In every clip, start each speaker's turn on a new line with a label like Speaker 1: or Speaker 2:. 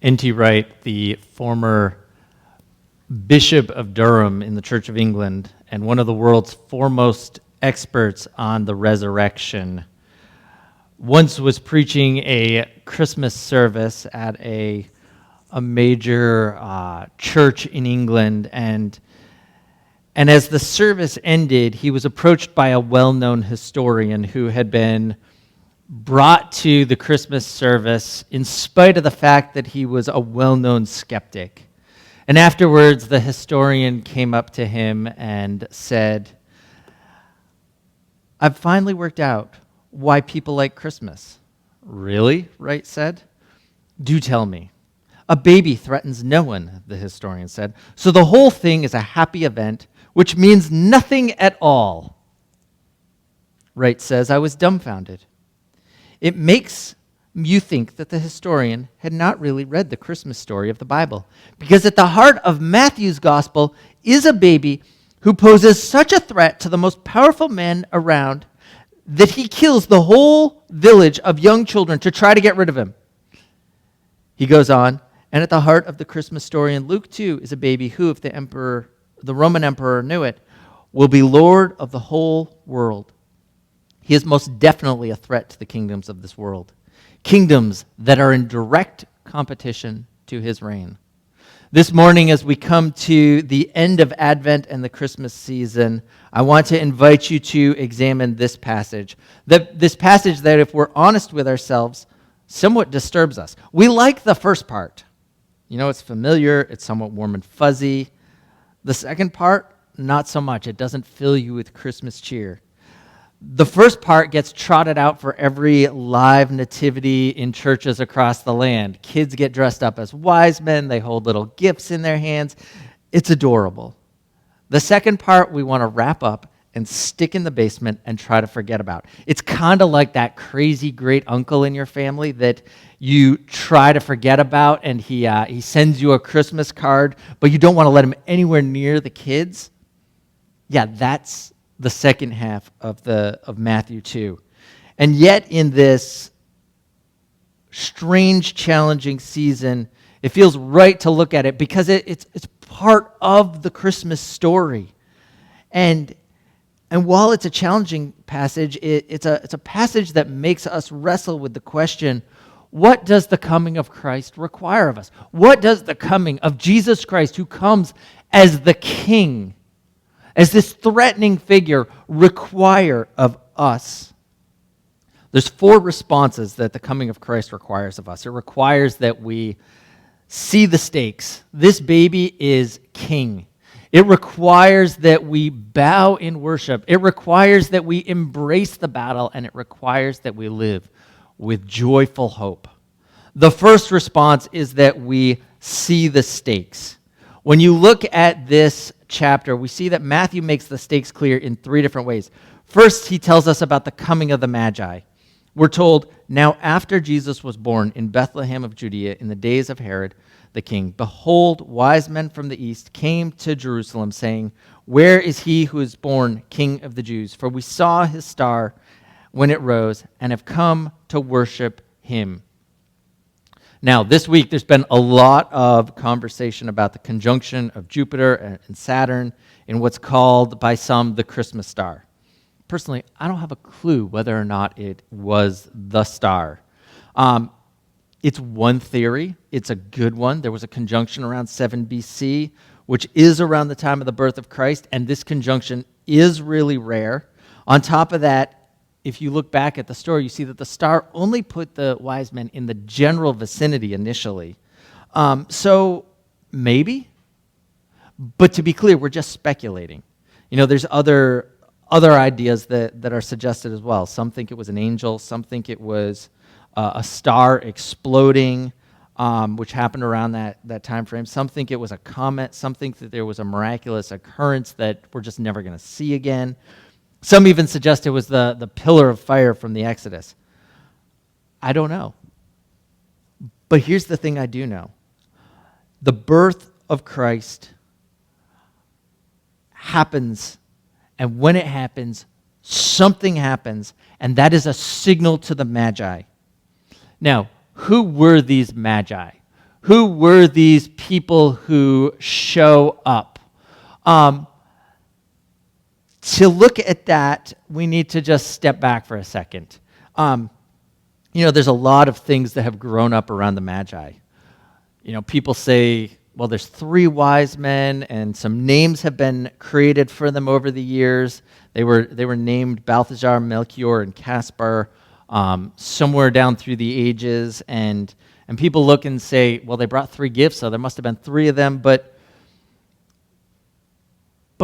Speaker 1: N.T. Wright, the former Bishop of Durham in the Church of England and one of the world's foremost experts on the resurrection, once was preaching a Christmas service at a major church in England, and as the service ended, he was approached by a well-known historian who had been brought to the Christmas service in spite of the fact that he was a well-known skeptic. And afterwards, the historian came up to him and said, "I've finally worked out why people like Christmas." "Really?" Wright said. "Do tell me." "A baby threatens no one," the historian said. "So the whole thing is a happy event, which means nothing at all." Wright says, "I was dumbfounded. It makes you think that the historian had not really read the Christmas story of the Bible, because at the heart of Matthew's gospel is a baby who poses such a threat to the most powerful men around that he kills the whole village of young children to try to get rid of him." He goes on, "And at the heart of the Christmas story in Luke 2 is a baby who, if the Roman emperor knew it, will be Lord of the whole world. He is most definitely a threat to the kingdoms of this world, kingdoms that are in direct competition to his reign." This morning, as we come to the end of Advent and the Christmas season, I want to invite you to examine this passage. This passage that, if we're honest with ourselves, somewhat disturbs us. We like the first part. You know, it's familiar, it's somewhat warm and fuzzy. The second part, not so much. It doesn't fill you with Christmas cheer. The first part gets trotted out for every live nativity in churches across the land. Kids get dressed up as wise men. They hold little gifts in their hands. It's adorable. The second part we want to wrap up and stick in the basement and try to forget about. It's kind of like that crazy great uncle in your family that you try to forget about, and he sends you a Christmas card, but you don't want to let him anywhere near the kids. Yeah, that's the second half of Matthew 2. And yet in this strange, challenging season, it feels right to look at it because it's part of the Christmas story. And while it's a challenging passage, it's a passage that makes us wrestle with the question, what does the coming of Christ require of us? What does the coming of Jesus Christ, who comes as the King, as this threatening figure, require of us? There's 4 responses that the coming of Christ requires of us. It requires that we see the stakes. This baby is king. It requires that we bow in worship. It requires that we embrace the battle, and it requires that we live with joyful hope. The first response is that we see the stakes. When you look at this chapter, we see that Matthew makes the stakes clear in 3 different ways. First, he tells us about the coming of the Magi. We're told, "Now after Jesus was born in Bethlehem of Judea in the days of Herod the king, behold, wise men from the east came to Jerusalem, saying, 'Where is he who is born King of the Jews? For we saw his star when it rose and have come to worship him.'" Now, this week, there's been a lot of conversation about the conjunction of Jupiter and Saturn in what's called by some the Christmas star. Personally, I don't have a clue whether or not it was the star. It's one theory. It's a good one. There was a conjunction around 7 BC, which is around the time of the birth of Christ, and this conjunction is really rare. On top of that, if you look back at the story, you see that the star only put the wise men in the general vicinity initially. So maybe, but to be clear, we're just speculating. You know, there's other ideas that are suggested as well. Some think it was an angel. Some think it was a star exploding, which happened around that time frame. Some think it was a comet. Some think that there was a miraculous occurrence that we're just never going to see again. Some even suggest it was the pillar of fire from the Exodus. I don't know. But here's the thing I do know. The birth of Christ happens, and when it happens, something happens, and that is a signal to the Magi. Now, who were these Magi? who were these people who show up? To look at that, we need to just step back for a second. There's a lot of things that have grown up around the Magi. People say, well, there's 3 wise men, and some names have been created for them over the years. They were named Balthazar, Melchior, and Caspar somewhere down through the ages, and people look and say, well, they brought 3 gifts, so there must have been 3 of them, But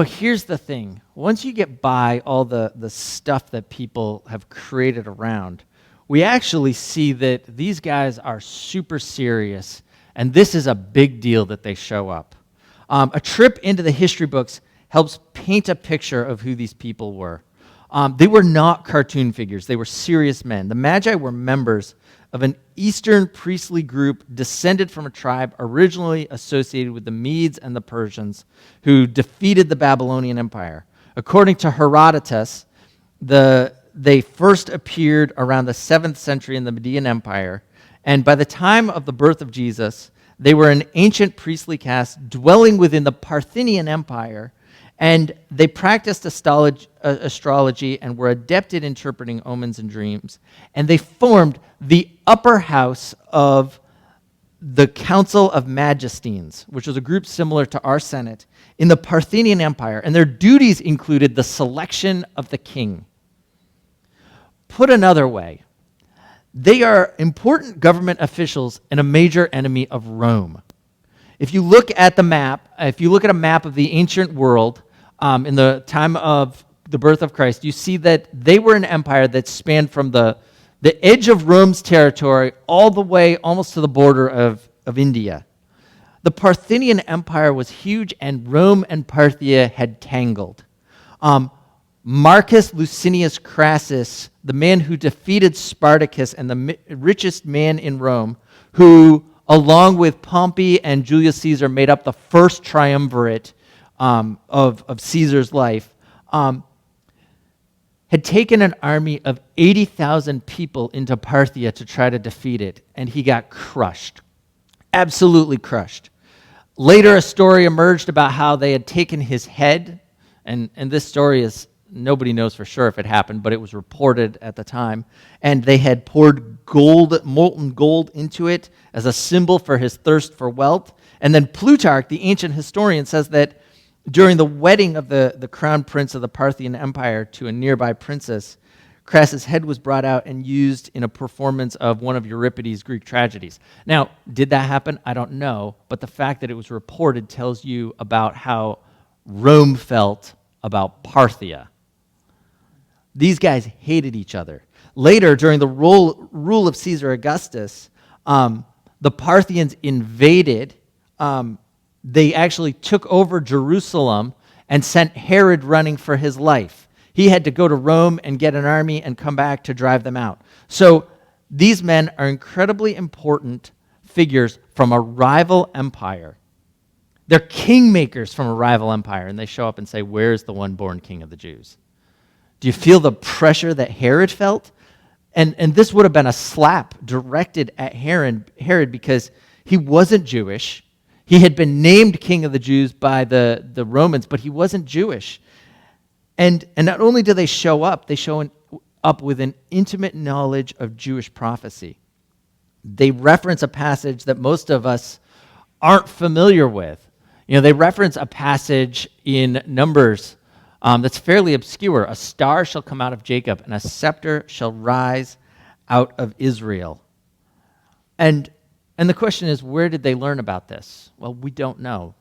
Speaker 1: here's the thing. Once you get by all the stuff that people have created around, we actually see that these guys are super serious, and this is a big deal that they show up. A trip into the history books helps paint a picture of who these people were. They were not cartoon figures. They were serious men. The Magi were members of an Eastern priestly group descended from a tribe originally associated with the Medes and the Persians who defeated the Babylonian Empire. According to Herodotus, they first appeared around the 7th century in the Median Empire, and by the time of the birth of Jesus, they were an ancient priestly caste dwelling within the Parthian Empire, and they practiced astrology and were adept at interpreting omens and dreams. And they formed the upper house of the Council of Magistines, which was a group similar to our Senate, in the Parthian Empire. And their duties included the selection of the king. Put another way, they are important government officials and a major enemy of Rome. If you look at a map of the ancient world, in the time of the birth of Christ, you see that they were an empire that spanned from the edge of Rome's territory all the way almost to the border of India. The Parthian Empire was huge, and Rome and Parthia had tangled. Marcus Licinius Crassus, the man who defeated Spartacus and the richest man in Rome, who, along with Pompey and Julius Caesar, made up the first triumvirate of Caesar's life, had taken an army of 80,000 people into Parthia to try to defeat it, and he got crushed, absolutely crushed. Later, a story emerged about how they had taken his head, and this story is, nobody knows for sure if it happened, but it was reported at the time, and they had poured molten gold into it as a symbol for his thirst for wealth. And then Plutarch, the ancient historian, says that during the wedding of the crown prince of the Parthian Empire to a nearby princess, Crassus' head was brought out and used in a performance of one of Euripides' Greek tragedies. Now, did that happen? I don't know, but the fact that it was reported tells you about how Rome felt about Parthia. These guys hated each other. Later, during the rule of Caesar Augustus, the Parthians invaded. They actually took over Jerusalem and sent Herod running for his life. He had to go to Rome and get an army and come back to drive them out. So these men are incredibly important figures from a rival empire. They're kingmakers from a rival empire, and they show up and say, "Where's the one born king of the Jews?" Do you feel the pressure that Herod felt? And this would have been a slap directed at Herod because he wasn't Jewish. He had been named king of the Jews by the Romans, but he wasn't Jewish. And not only do they show up, they show up with an intimate knowledge of Jewish prophecy. They reference a passage that most of us aren't familiar with. They reference a passage in Numbers that's fairly obscure. A star shall come out of Jacob, and a scepter shall rise out of Israel. And the question is, where did they learn about this? Well, we don't know.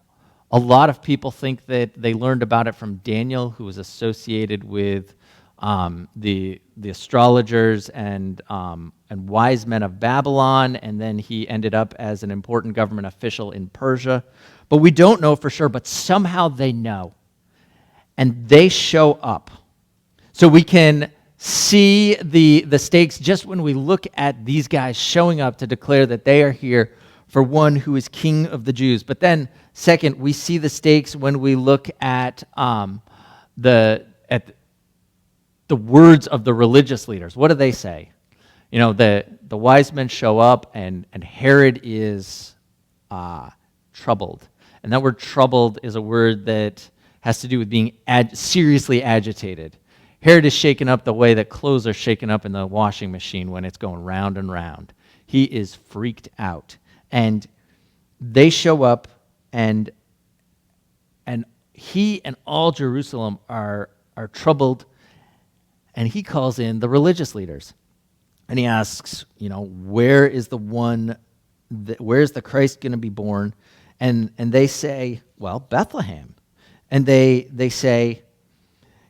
Speaker 1: A lot of people think that they learned about it from Daniel, who was associated with the astrologers and wise men of Babylon, and then he ended up as an important government official in Persia. But we don't know for sure, but somehow they know. And they show up. So we can see the stakes just when we look at these guys showing up to declare that they are here for one who is king of the Jews. But then, second, we see the stakes when we look at the words of the religious leaders. What do they say? The wise men show up, and Herod is troubled. And that word troubled is a word that has to do with being seriously agitated. Herod is shaken up the way that clothes are shaken up in the washing machine when it's going round and round. He is freaked out. And they show up, and he and all Jerusalem are troubled, and he calls in the religious leaders. And he asks, where is the Christ going to be born? And they say, well, Bethlehem. And they say,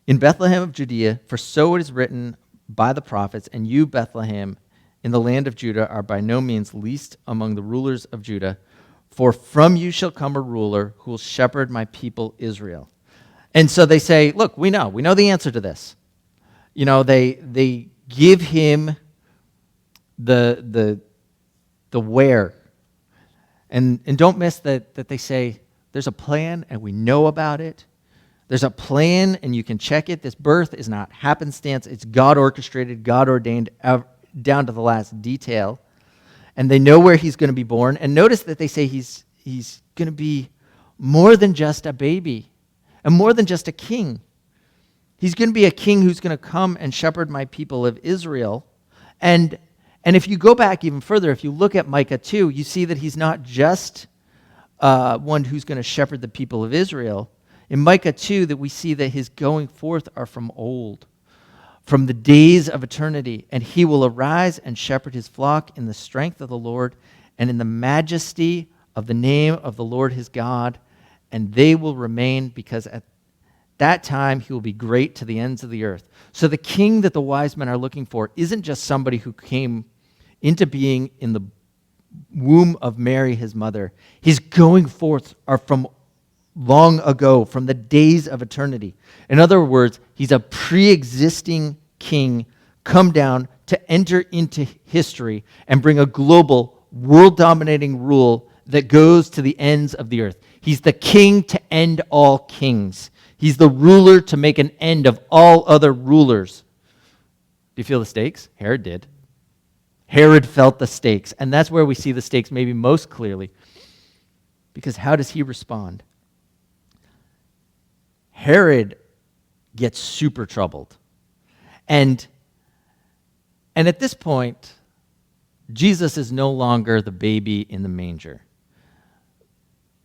Speaker 1: in Bethlehem of Judea, for so it is written by the prophets, and you, Bethlehem, in the land of Judah, are by no means least among the rulers of Judah, for from you shall come a ruler who will shepherd my people Israel. And so they say, look, we know the answer to this. They give him the where. And don't miss that they say, there's a plan and we know about it. There's a plan and you can check it. This birth is not happenstance. It's God orchestrated, God ordained down to the last detail. And they know where he's going to be born. And notice that they say he's going to be more than just a baby and more than just a king. He's going to be a king who's going to come and shepherd my people of Israel. And if you go back even further, if you look at Micah 2, you see that he's not just one who's going to shepherd the people of Israel. In Micah 2, that we see that his going forth are from old, from the days of eternity, and he will arise and shepherd his flock in the strength of the Lord and in the majesty of the name of the Lord his God, and they will remain, because at that time he will be great to the ends of the earth. So the king that the wise men are looking for isn't just somebody who came into being in the womb of Mary, his mother. His going forth are from long ago, from the days of eternity. In other words, he's a pre-existing king come down to enter into history and bring a global, world-dominating rule that goes to the ends of the earth. He's the king to end all kings. He's the ruler to make an end of all other rulers. Do you feel the stakes? Herod did. Herod felt the stakes, and that's where we see the stakes maybe most clearly. Because how does he respond? Herod gets super troubled. And at this point, Jesus is no longer the baby in the manger.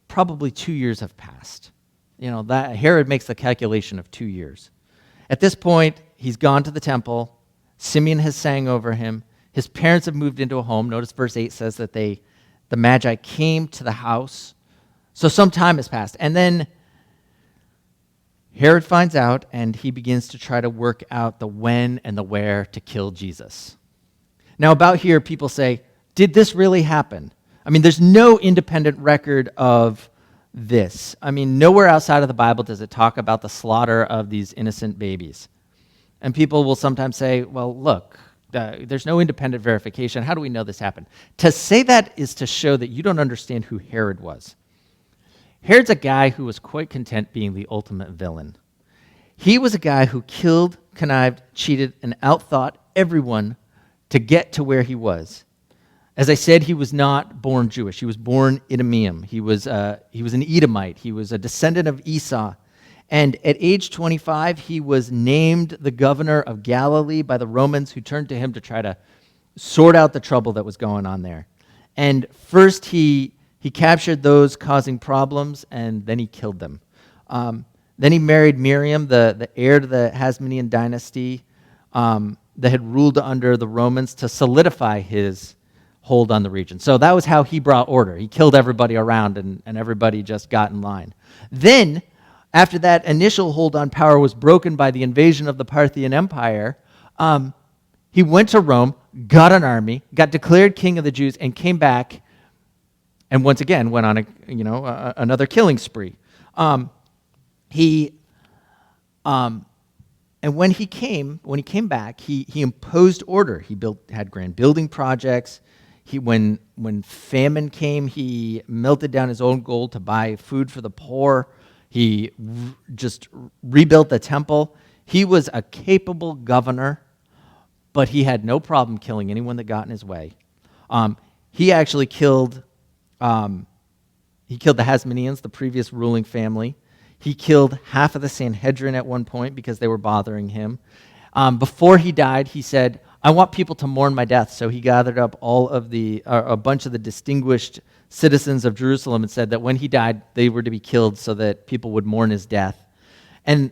Speaker 1: Probably 2 years have passed. That Herod makes the calculation of 2 years. At this point, he's gone to the temple. Simeon has sang over him. His parents have moved into a home. Notice verse 8 says that the Magi came to the house. So some time has passed. And then Herod finds out, and he begins to try to work out the when and the where to kill Jesus. Now, about here, people say, did this really happen? There's no independent record of this. Nowhere outside of the Bible does it talk about the slaughter of these innocent babies. And people will sometimes say, well, look, there's no independent verification. How do we know this happened? To say that is to show that you don't understand who Herod was. Herod's a guy who was quite content being the ultimate villain. He was a guy who killed, connived, cheated, and outthought everyone to get to where he was. As I said, he was not born Jewish. He was born Idumean. He was an Edomite. He was a descendant of Esau. And at age 25, he was named the governor of Galilee by the Romans, who turned to him to try to sort out the trouble that was going on there. And first he captured those causing problems, and then he killed them. Then he married Miriam, the heir to the Hasmonean dynasty that had ruled under the Romans, to solidify his hold on the region. So that was how he brought order. He killed everybody around, and everybody just got in line. Then, after that initial hold on power was broken by the invasion of the Parthian Empire, he went to Rome, got an army, got declared king of the Jews, and came back, and once again went on another killing spree. And when he came back, he imposed order. He had grand building projects. When famine came, he melted down his own gold to buy food for the poor. He just rebuilt the temple. He was a capable governor, but he had no problem killing anyone that got in his way. He actually killed He killed the Hasmoneans, the previous ruling family. He killed half of the Sanhedrin at one point because they were bothering him. Before he died, he said, I want people to mourn my death. So he gathered up a bunch of the distinguished citizens of Jerusalem and said that when he died, they were to be killed so that people would mourn his death. And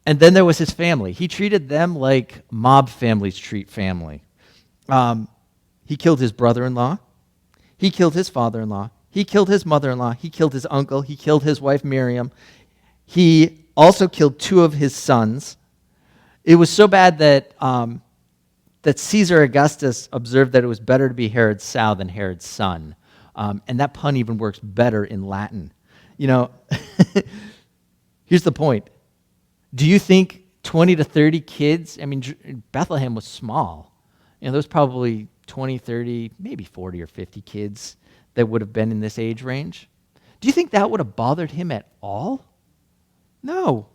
Speaker 1: then there was his family. He treated them like mob families treat family. He killed his brother-in-law. He killed his father-in-law. He killed his mother-in-law. He killed his uncle. He killed his wife Miriam. He also killed 2 of his sons. It was so bad that Caesar Augustus observed that it was better to be Herod's sow than Herod's son. And that pun even works better in Latin. Here's the point. Do you think 20 to 30 kids, Bethlehem was small. There was probably 20, 30, maybe 40 or 50 kids that would have been in this age range. Do you think that would have bothered him at all? No.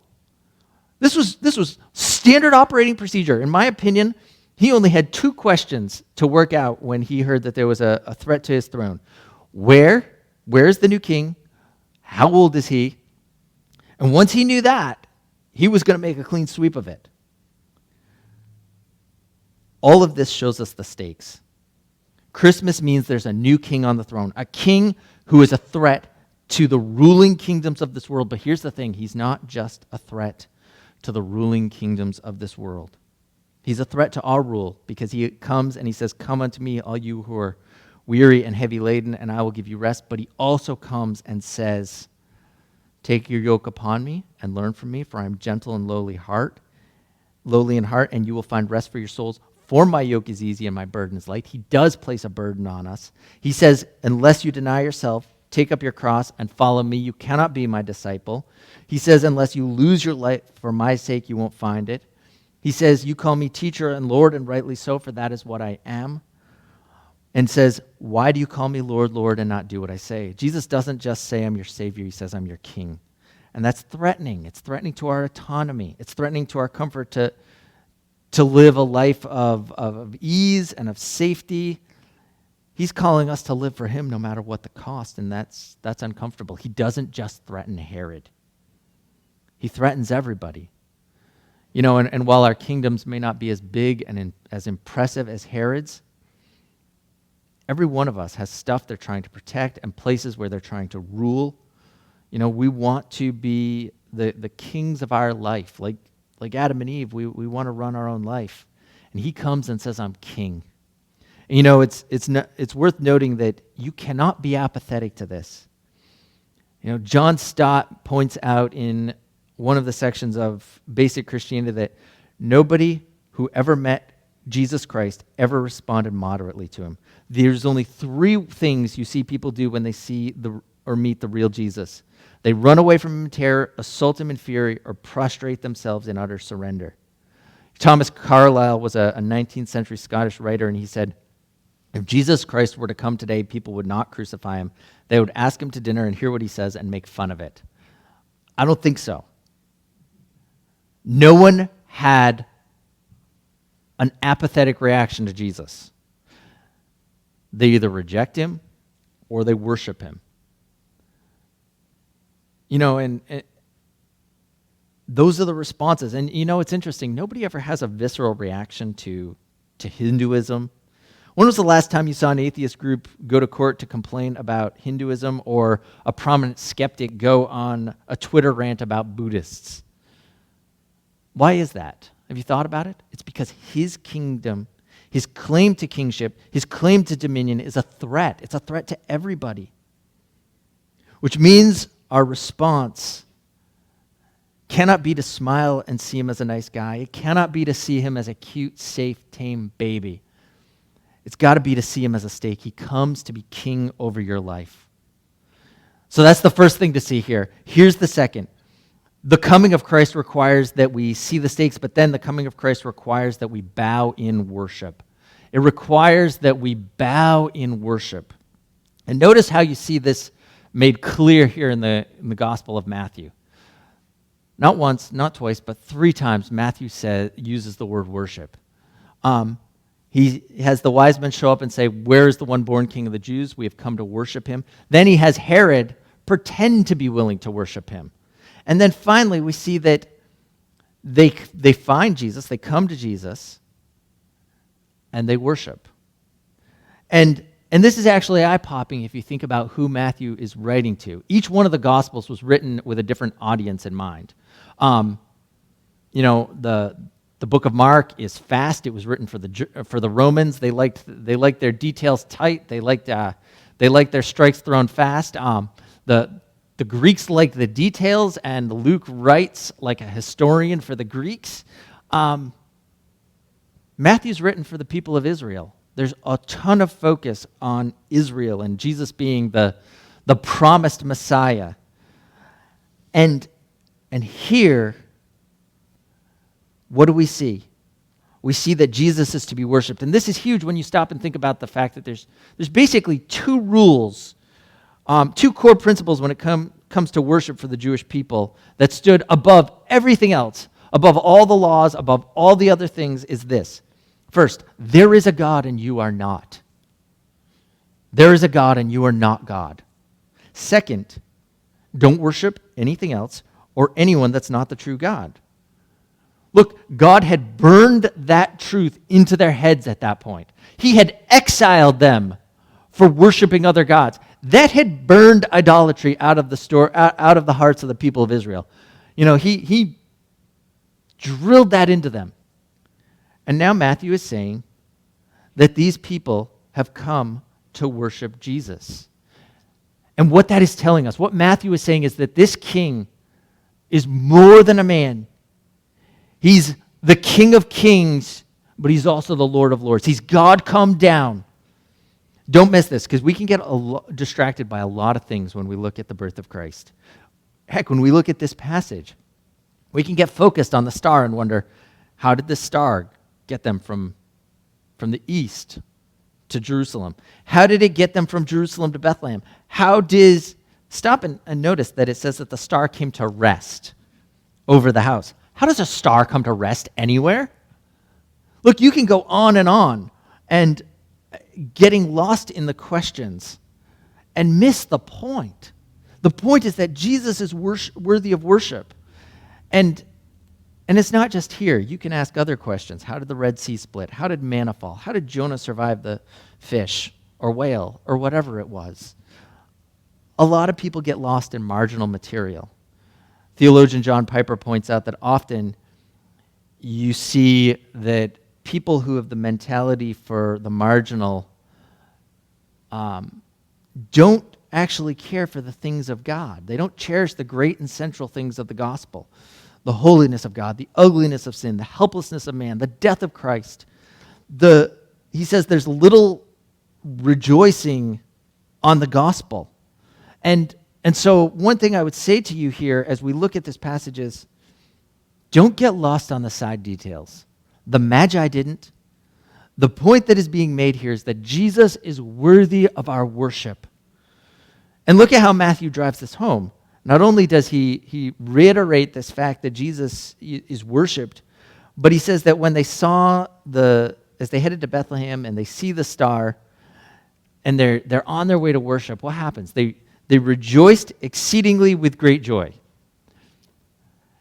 Speaker 1: This was standard operating procedure. In my opinion, he only had 2 questions to work out when he heard that there was a threat to his throne. Where's the new king? How old is he? And once he knew that, he was going to make a clean sweep of it. All of this shows us the stakes. Christmas means there's a new king on the throne, a king who is a threat to the ruling kingdoms of this world. But here's the thing, he's not just a threat to the ruling kingdoms of this world. He's a threat to our rule because he comes and he says, come unto me, all you who are weary and heavy laden, and I will give you rest. But he also comes and says, take your yoke upon me and learn from me, for I am gentle and lowly in heart, and you will find rest for your souls. For my yoke is easy and my burden is light. He does place a burden on us. He says, unless you deny yourself, take up your cross and follow me, you cannot be my disciple. He says, unless you lose your life for my sake, you won't find it. He says, you call me teacher and Lord, and rightly so, for that is what I am. And says, why do you call me Lord, Lord, and not do what I say? Jesus doesn't just say, I'm your Savior. He says, I'm your King. And that's threatening. It's threatening to our autonomy. It's threatening to our comfort to live a life of ease and of safety. He's calling us to live for him no matter what the cost, and that's uncomfortable. He doesn't just threaten Herod. He threatens everybody. And while our kingdoms may not be as big and as impressive as Herod's, every one of us has stuff they're trying to protect and places where they're trying to rule. We want to be the kings of our life. Like Adam and Eve, we want to run our own life. And he comes and says, I'm king. And it's worth noting that you cannot be apathetic to this. John Stott points out in one of the sections of Basic Christianity that nobody who ever met Jesus Christ ever responded moderately to him. There's only 3 things you see people do when they see or meet the real Jesus. They run away from him in terror, assault him in fury, or prostrate themselves in utter surrender. Thomas Carlyle was a 19th century Scottish writer, and he said, if Jesus Christ were to come today, people would not crucify him. They would ask him to dinner and hear what he says and make fun of it. I don't think so. No one had an apathetic reaction to Jesus. They either reject him or they worship him. And those are the responses. And it's interesting. Nobody ever has a visceral reaction to Hinduism. When was the last time you saw an atheist group go to court to complain about Hinduism, or a prominent skeptic go on a Twitter rant about Buddhists? Why is that? Have you thought about it? It's because his kingdom, his claim to kingship, his claim to dominion is a threat. It's a threat to everybody. Which means our response cannot be to smile and see him as a nice guy. It cannot be to see him as a cute, safe, tame baby. It's got to be to see him as a stake. He comes to be king over your life. So that's the first thing to see here. Here's the second. The coming of Christ requires that we see the stakes, but then the coming of Christ requires that we bow in worship. It requires that we bow in worship. And notice how you see this made clear here in the Gospel of Matthew. Not once, not twice, but 3 times Matthew uses the word worship. He has the wise men show up and say, "Where is the one born king of the Jews? We have come to worship him." Then he has Herod pretend to be willing to worship him. And then finally we see that they find Jesus, they come to Jesus, and they worship. And this is actually eye-popping if you think about who Matthew is writing to. Each one of the Gospels was written with a different audience in mind. The book of Mark is fast. It was written for the Romans. They liked their details tight. They liked their strikes thrown fast. The Greeks liked the details, and Luke writes like a historian for the Greeks. Matthew's written for the people of Israel. There's a ton of focus on Israel and Jesus being the promised Messiah. And here, what do we see? We see that Jesus is to be worshipped. And this is huge when you stop and think about the fact that there's basically two rules, two core principles when it comes to worship for the Jewish people that stood above everything else, above all the laws, above all the other things, is this. First, there is a God and you are not. There is a God and you are not God. Second, don't worship anything else or anyone that's not the true God. Look, God had burned that truth into their heads at that point. He had exiled them for worshiping other gods. That had burned idolatry out of the hearts of the people of Israel. He drilled that into them. And now Matthew is saying that these people have come to worship Jesus. And what that is telling us, what Matthew is saying is that this king is more than a man. He's the King of Kings, but he's also the Lord of Lords. He's God come down. Don't miss this, because we can get distracted by a lot of things when we look at the birth of Christ. Heck, when we look at this passage, we can get focused on the star and wonder, how did this star get them from the east to Jerusalem? How did it get them from Jerusalem to Bethlehem? Stop and notice that it says that the star came to rest over the house. How does a star come to rest anywhere? Look, you can go on and getting lost in the questions and miss the point. The point is that Jesus is worthy of worship. And it's not just here. You can ask other questions. How did the Red Sea split? How did manna fall? How did Jonah survive the fish or whale or whatever it was? A lot of people get lost in marginal material. Theologian John Piper points out that often you see that people who have the mentality for the marginal don't actually care for the things of God. They don't cherish the great and central things of the gospel. The holiness of God, the ugliness of sin, the helplessness of man, the death of Christ. He says there's little rejoicing on the gospel. And so one thing I would say to you here as we look at this passage is, don't get lost on the side details. The Magi didn't. The point that is being made here is that Jesus is worthy of our worship. And look at how Matthew drives this home. Not only does he reiterate this fact that Jesus is worshipped, but he says that when they saw as they headed to Bethlehem and they see the star and they're on their way to worship, what happens? They rejoiced exceedingly with great joy.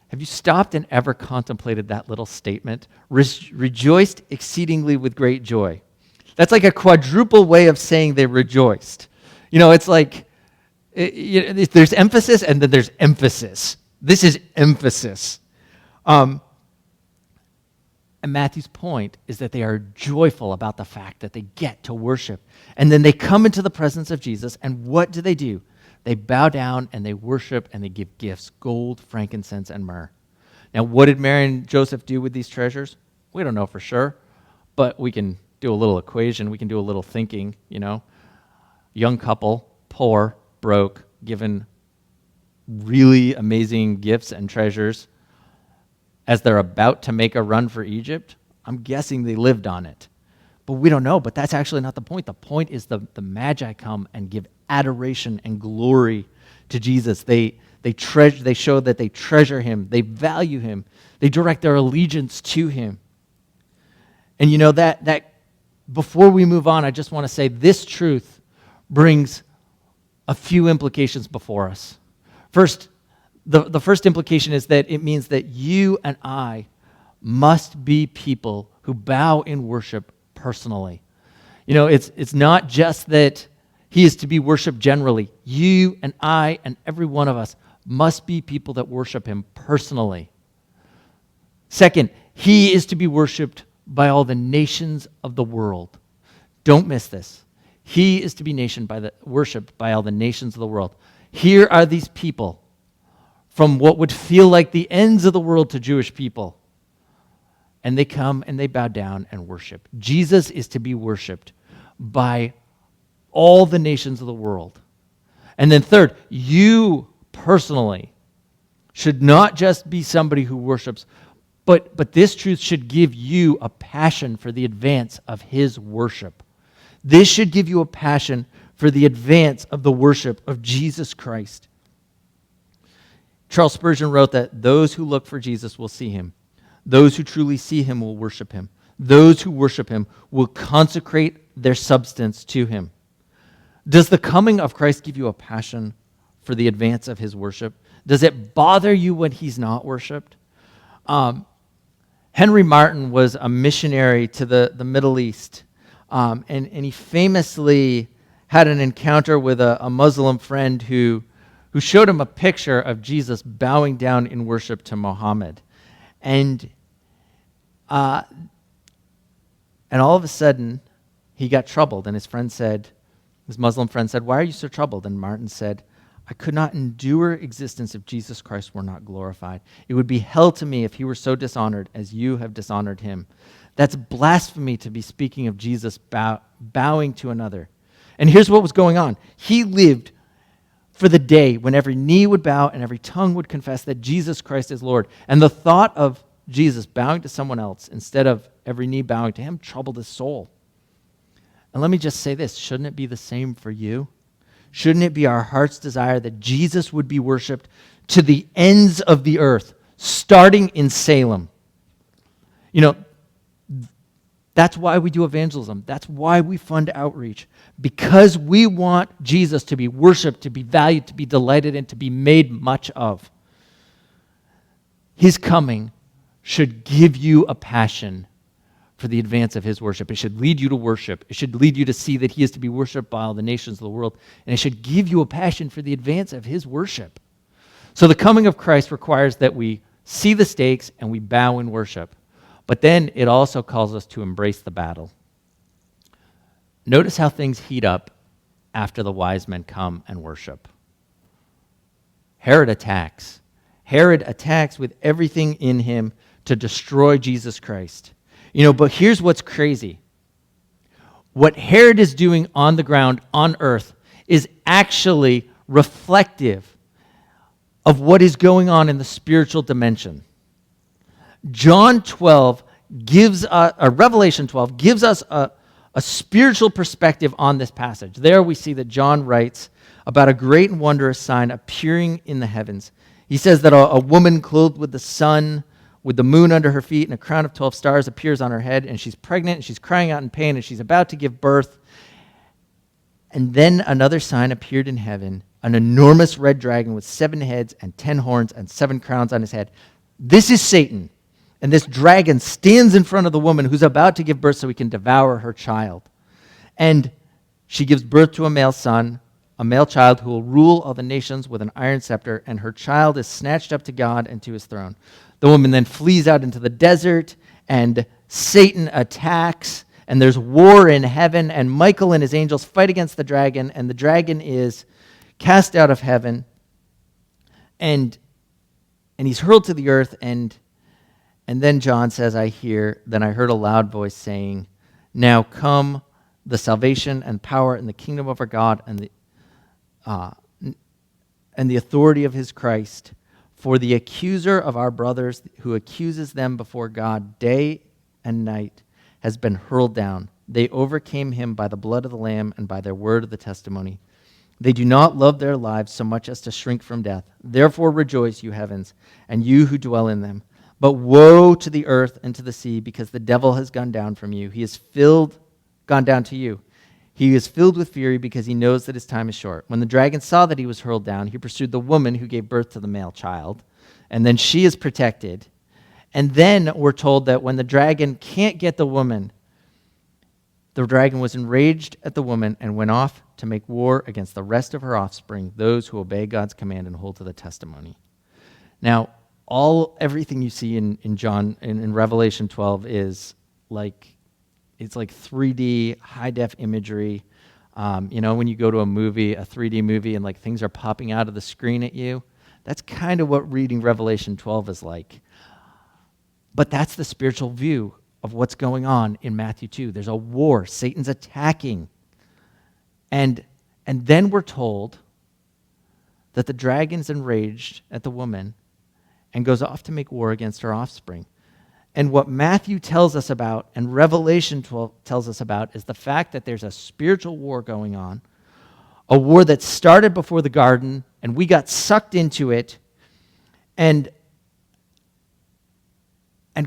Speaker 1: Have you stopped and ever contemplated that little statement? Rejoiced exceedingly with great joy. That's like a quadruple way of saying they rejoiced. It's like, there's emphasis and then there's emphasis. This is emphasis. And Matthew's point is that they are joyful about the fact that they get to worship. And then they come into the presence of Jesus, and what do? They bow down and they worship and they give gifts, gold, frankincense, and myrrh. Now, what did Mary and Joseph do with these treasures? We don't know for sure, but we can do a little equation. We can do a little thinking, Young couple, poor, broke, given really amazing gifts and treasures as they're about to make a run for Egypt. I'm guessing they lived on it. But we don't know, but that's actually not the point. The point is the Magi come and give adoration and glory to Jesus. They show that they treasure him, they value him, they direct their allegiance to him. And that before we move on, I just want to say this truth brings a few implications before us. First, the first implication is that it means that you and I must be people who bow in worship personally. It's not just that he is to be worshiped generally. You and I and every one of us must be people that worship him personally. Second, he is to be worshiped by all the nations of the world. Don't miss this. He is to be worshipped by all the nations of the world. Here are these people from what would feel like the ends of the world to Jewish people. And they come and they bow down and worship. Jesus is to be worshipped by all the nations of the world. And then third, you personally should not just be somebody who worships, but this truth should give you a passion for the advance of his worship. This should give you a passion for the advance of the worship of Jesus Christ. Charles Spurgeon wrote that those who look for Jesus will see him. Those who truly see him will worship him. Those who worship him will consecrate their substance to him. Does the coming of Christ give you a passion for the advance of his worship? Does it bother you when he's not worshiped? Henry Martyn was a missionary to the Middle East, and he famously had an encounter with a Muslim friend who showed him a picture of Jesus bowing down in worship to Muhammad. And all of a sudden, he got troubled, and his Muslim friend said, "Why are you so troubled?" And Martyn said, "I could not endure existence if Jesus Christ were not glorified. It would be hell to me if he were so dishonored as you have dishonored him. That's blasphemy to be speaking of Jesus bowing to another." And here's what was going on. He lived for the day when every knee would bow and every tongue would confess that Jesus Christ is Lord. And the thought of Jesus bowing to someone else instead of every knee bowing to him troubled his soul. And let me just say this, shouldn't it be the same for you? Shouldn't it be our heart's desire that Jesus would be worshiped to the ends of the earth, starting in Salem? That's why we do evangelism. That's why we fund outreach. Because we want Jesus to be worshiped, to be valued, to be delighted in, to be made much of. His coming should give you a passion for the advance of his worship. It should lead you to worship. It should lead you to see that he is to be worshiped by all the nations of the world. And it should give you a passion for the advance of his worship. So the coming of Christ requires that we see the stakes and we bow in worship. But then it also calls us to embrace the battle. Notice how things heat up after the wise men come and worship. Herod attacks. Herod attacks with everything in him to destroy Jesus Christ. But here's what's crazy. What Herod is doing on the ground, on earth, is actually reflective of what is going on in the spiritual dimension. Revelation 12 gives us a spiritual perspective on this passage. There we see that John writes about a great and wondrous sign appearing in the heavens. He says that a woman clothed with the sun, with the moon under her feet and a crown of 12 stars appears on her head, and she's pregnant and she's crying out in pain and she's about to give birth. And then another sign appeared in heaven, an enormous red dragon with 7 heads and 10 horns and 7 crowns on his head. This is Satan. And this dragon stands in front of the woman who's about to give birth so he can devour her child. And she gives birth to a male son, a male child who will rule all the nations with an iron scepter, and her child is snatched up to God and to his throne. The woman then flees out into the desert, and Satan attacks, and there's war in heaven, and Michael and his angels fight against the dragon, and the dragon is cast out of heaven, and he's hurled to the earth, and then John says, I heard a loud voice saying, "Now come the salvation and power and the kingdom of our God and the authority of his Christ. For the accuser of our brothers who accuses them before God day and night has been hurled down. They overcame him by the blood of the Lamb and by their word of the testimony. They do not love their lives so much as to shrink from death. Therefore rejoice, you heavens, and you who dwell in them. But woe to the earth and to the sea, because the devil has gone down from you. He is filled gone down to you. He is filled with fury because he knows that his time is short. When the dragon saw that he was hurled down, he pursued the woman who gave birth to the male child, and then she is protected. And then we're told that when the dragon can't get the woman, the dragon was enraged at the woman and went off to make war against the rest of her offspring, those who obey God's command and hold to the testimony. Now, everything you see in Revelation 12 is it's like 3D high def imagery. When you go to a 3D movie, and like things are popping out of the screen at you, that's kind of what reading Revelation 12 is like. But that's the spiritual view of what's going on in Matthew 2. There's a war. Satan's attacking. And then we're told that the dragon's enraged at the woman and goes off to make war against her offspring. And what Matthew tells us about and Revelation 12 tells us about is the fact that there's a spiritual war going on, a war that started before the garden, and we got sucked into it, and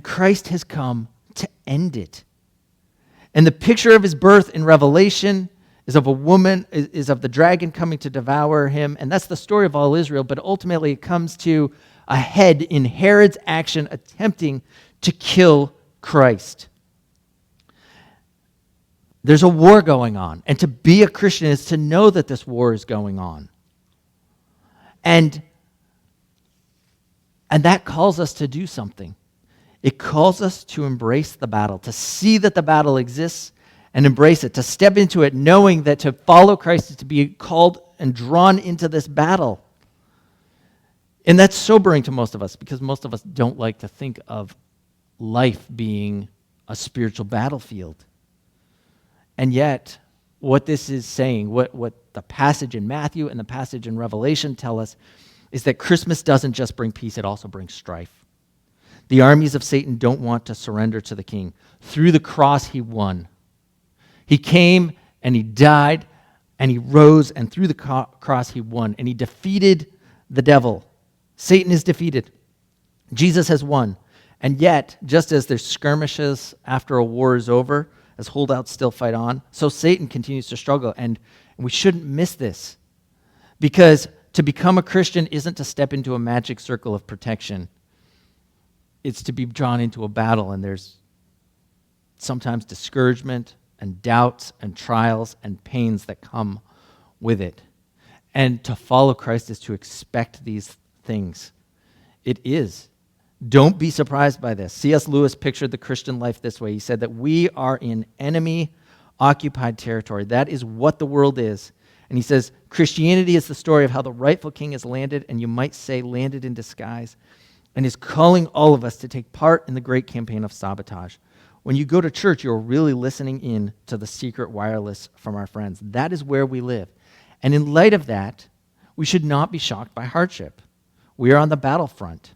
Speaker 1: Christ has come to end it. And the picture of his birth in Revelation is of a woman, is of the dragon coming to devour him, and that's the story of all Israel, but ultimately it comes to a head in Herod's action attempting to kill Christ. There's a war going on, and to be a Christian is to know that this war is going on. And that calls us to do something. It calls us to embrace the battle, to see that the battle exists and embrace it, to step into it knowing that to follow Christ is to be called and drawn into this battle. And that's sobering to most of us because most of us don't like to think of life being a spiritual battlefield. And yet, what this is saying, what the passage in Matthew and the passage in Revelation tell us, is that Christmas doesn't just bring peace, it also brings strife. The armies of Satan don't want to surrender to the king. Through the cross, he won. He came and he died and he rose, and through the cross, he won. And he defeated the devil. Satan is defeated. Jesus has won. And yet, just as there's skirmishes after a war is over, as holdouts still fight on, so Satan continues to struggle. And we shouldn't miss this. Because to become a Christian isn't to step into a magic circle of protection. It's to be drawn into a battle, and there's sometimes discouragement and doubts and trials and pains that come with it. And to follow Christ is to expect these things. It is. Don't be surprised by this. C.S. Lewis pictured the Christian life this way. He said that we are in enemy-occupied territory. That is what the world is. And he says, Christianity is the story of how the rightful king has landed, and you might say landed in disguise, and is calling all of us to take part in the great campaign of sabotage. When you go to church, you're really listening in to the secret wireless from our friends. That is where we live. And in light of that, we should not be shocked by hardship. We are on the battlefront.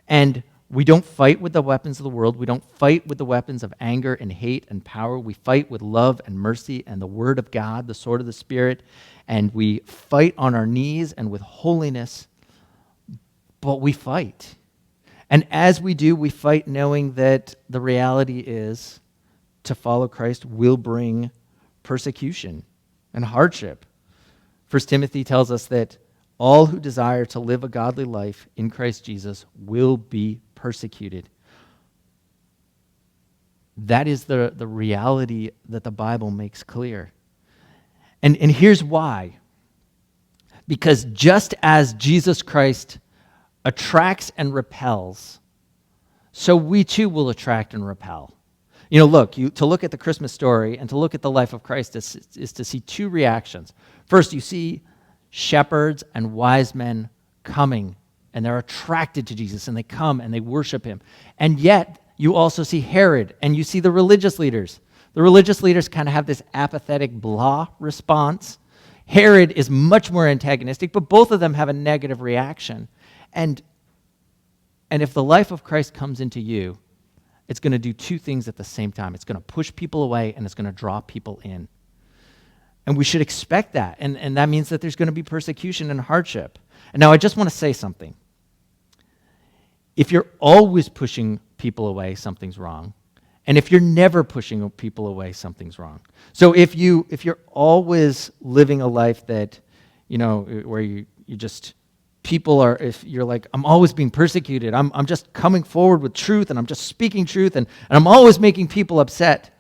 Speaker 1: And we don't fight with the weapons of the world. We don't fight with the weapons of anger and hate and power. We fight with love and mercy and the word of God, the sword of the Spirit. And we fight on our knees and with holiness. But we fight. And as we do, we fight knowing that the reality is to follow Christ will bring persecution and hardship. 1 Timothy tells us that all who desire to live a godly life in Christ Jesus will be persecuted. That is the reality that the Bible makes clear. And here's why. Because just as Jesus Christ attracts and repels, so we too will attract and repel. To look at the Christmas story and to look at the life of Christ is to see two reactions. First, you see shepherds and wise men coming, and they're attracted to Jesus, and they come and they worship him. And yet, you also see Herod, and you see the religious leaders. The religious leaders kind of have this apathetic blah response. Herod is much more antagonistic, but both of them have a negative reaction. And if the life of Christ comes into you, it's going to do two things at the same time. It's going to push people away, and it's going to draw people in. And we should expect that. And that means that there's going to be persecution and hardship. And now I just want to say something. If you're always pushing people away, something's wrong. And if you're never pushing people away, something's wrong. So if you're always living a life that, where you just, people are, if you're like, I'm always being persecuted, I'm just coming forward with truth, and I'm just speaking truth, and I'm always making people upset,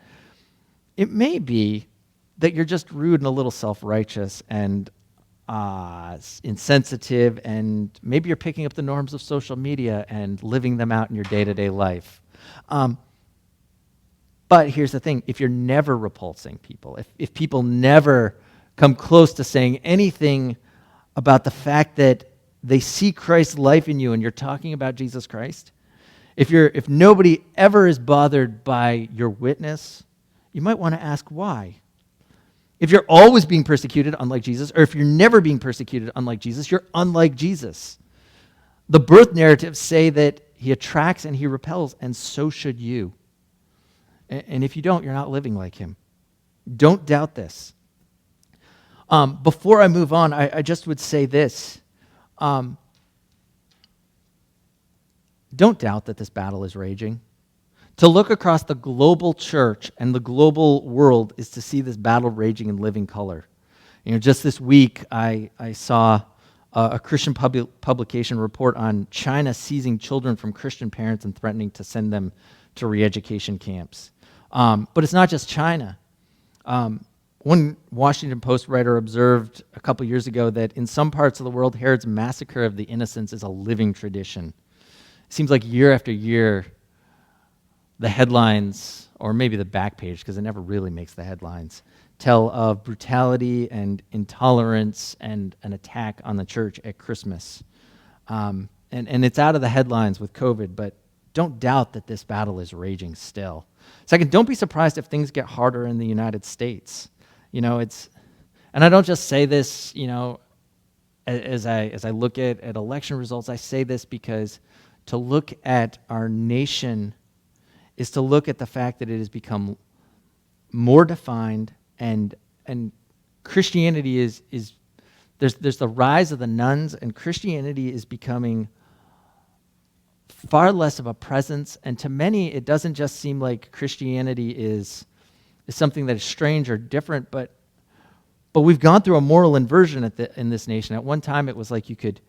Speaker 1: it may be that you're just rude and a little self-righteous and insensitive, and maybe you're picking up the norms of social media and living them out in your day-to-day life. But here's the thing, if you're never repulsing people, if people never come close to saying anything about the fact that they see Christ's life in you and you're talking about Jesus Christ, if nobody ever is bothered by your witness, you might want to ask why. If you're always being persecuted, unlike Jesus, or if you're never being persecuted, unlike Jesus, you're unlike Jesus. The birth narratives say that he attracts and he repels, and so should you. And if you don't, you're not living like him. Don't doubt this. Before I move on, I just would say this. Don't doubt that this battle is raging. To look across the global church and the global world is to see this battle raging in living color. Just this week, I saw a Christian publication report on China seizing children from Christian parents and threatening to send them to re-education camps. But it's not just China. One Washington Post writer observed a couple years ago that in some parts of the world, Herod's massacre of the innocents is a living tradition. It seems like year after year, the headlines, or maybe the back page, because it never really makes the headlines, tell of brutality and intolerance and an attack on the church at Christmas. And it's out of the headlines with COVID, but don't doubt that this battle is raging still. Second, don't be surprised if things get harder in the United States. And I don't just say this, as I look at election results, I say this because to look at our nation is to look at the fact that it has become more defined, and Christianity is there's the rise of the nuns, and Christianity is becoming far less of a presence, and to many it doesn't just seem like Christianity is something that is strange or different, but we've gone through a moral inversion in this nation. At one time it was like you could,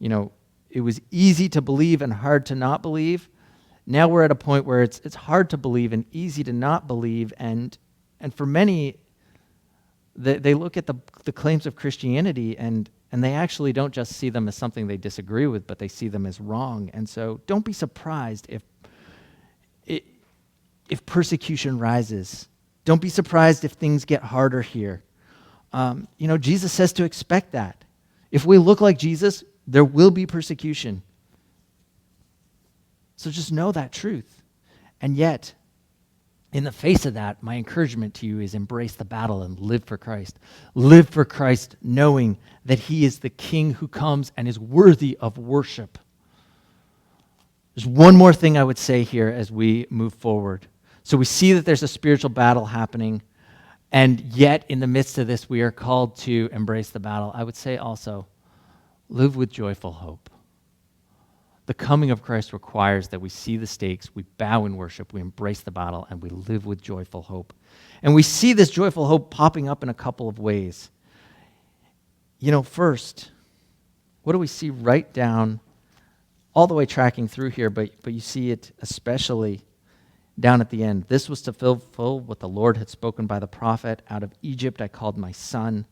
Speaker 1: it was easy to believe and hard to not believe. Now we're at a point where it's hard to believe and easy to not believe, and for many, they look at the claims of Christianity and they actually don't just see them as something they disagree with, but they see them as wrong. And so don't be surprised if persecution rises. Don't be surprised if things get harder here. Jesus says to expect that. If we look like Jesus, there will be persecution. So just know that truth. And yet, in the face of that, my encouragement to you is embrace the battle and live for Christ. Live for Christ knowing that he is the King who comes and is worthy of worship. There's one more thing I would say here as we move forward. So we see that there's a spiritual battle happening, and yet in the midst of this, we are called to embrace the battle. I would say also, live with joyful hope. The coming of Christ requires that we see the stakes, we bow in worship, we embrace the battle, and we live with joyful hope. And we see this joyful hope popping up in a couple of ways. First, what do we see right down, all the way tracking through here, but you see it especially down at the end. This was to fulfill what the Lord had spoken by the prophet, out of Egypt I called my son.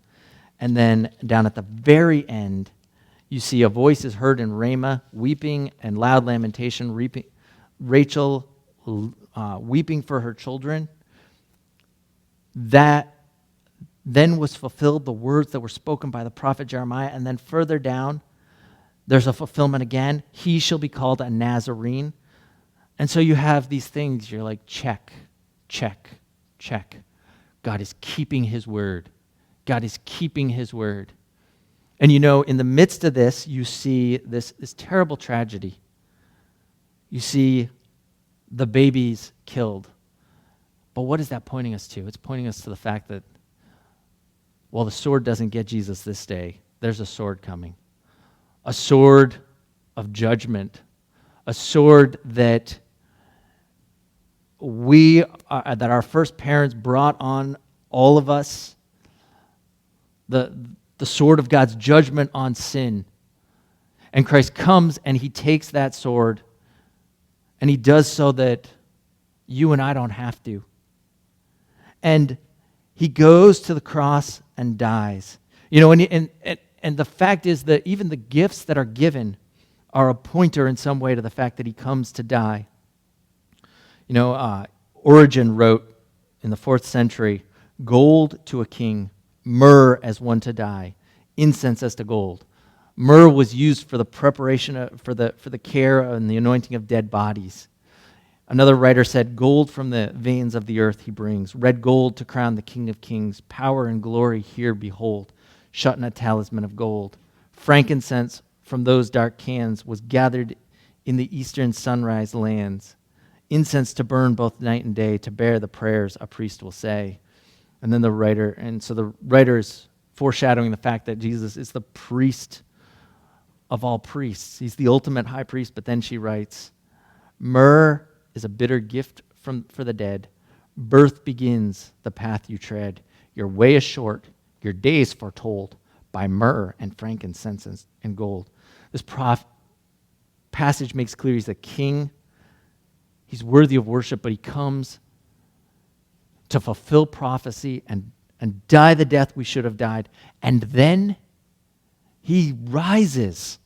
Speaker 1: And then down at the very end, you see a voice is heard in Ramah, weeping and loud lamentation, Rachel weeping for her children. That then was fulfilled, the words that were spoken by the prophet Jeremiah. And then further down, there's a fulfillment again. He shall be called a Nazarene. And so you have these things, you're like, check, check, check. God is keeping his word. God is keeping his word. And in the midst of this, you see this terrible tragedy. You see the babies killed. But what is that pointing us to? It's pointing us to the fact that while the sword doesn't get Jesus this day, there's a sword coming. A sword of judgment. A sword that that our first parents brought on all of us, the sword of God's judgment on sin. And Christ comes and he takes that sword and he does so that you and I don't have to. And he goes to the cross and dies. You know, and the fact is that even the gifts that are given are a pointer in some way to the fact that he comes to die. You know, Origen wrote in the 4th century, gold to a king, myrrh as one to die, incense as to gold. Myrrh was used for the preparation, for the care and the anointing of dead bodies. Another writer said, gold from the veins of the earth he brings, red gold to crown the King of Kings, power and glory here behold, shut in a talisman of gold. Frankincense from those dark cans was gathered in the eastern sunrise lands, incense to burn both night and day, to bear the prayers a priest will say. And then the writer is foreshadowing the fact that Jesus is the priest of all priests. He's the ultimate high priest, but then she writes, myrrh is a bitter gift for the dead. Birth begins the path you tread. Your way is short, your days foretold by myrrh and frankincense and gold. This passage makes clear he's a king. He's worthy of worship, but he comes to fulfill prophecy and die the death we should have died. And then he rises.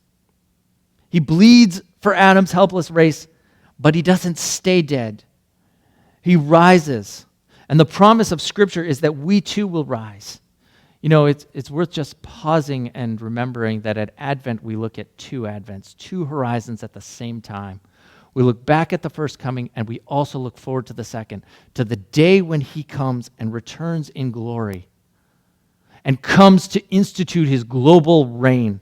Speaker 1: He bleeds for Adam's helpless race, but he doesn't stay dead. He rises. And the promise of Scripture is that we too will rise. You know, it's worth just pausing and remembering that at Advent we look at 2 Advents, 2 horizons at the same time. We look back at the first coming, and we also look forward to the second, to the day when he comes and returns in glory and comes to institute his global reign.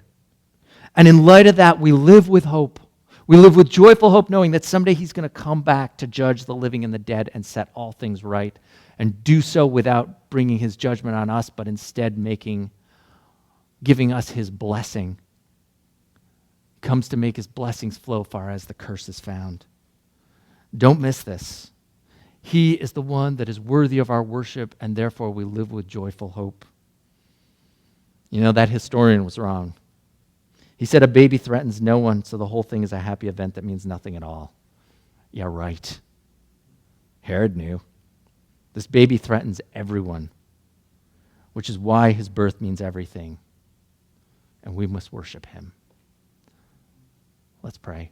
Speaker 1: And in light of that, we live with hope. We live with joyful hope, knowing that someday he's going to come back to judge the living and the dead and set all things right, and do so without bringing his judgment on us, but instead giving us his blessing. Comes to make his blessings flow far as the curse is found. Don't miss this. He is the one that is worthy of our worship, and therefore we live with joyful hope. You know, that historian was wrong. He said a baby threatens no one, so the whole thing is a happy event that means nothing at all. Yeah, right. Herod knew. This baby threatens everyone, which is why his birth means everything, and we must worship him. Let's pray.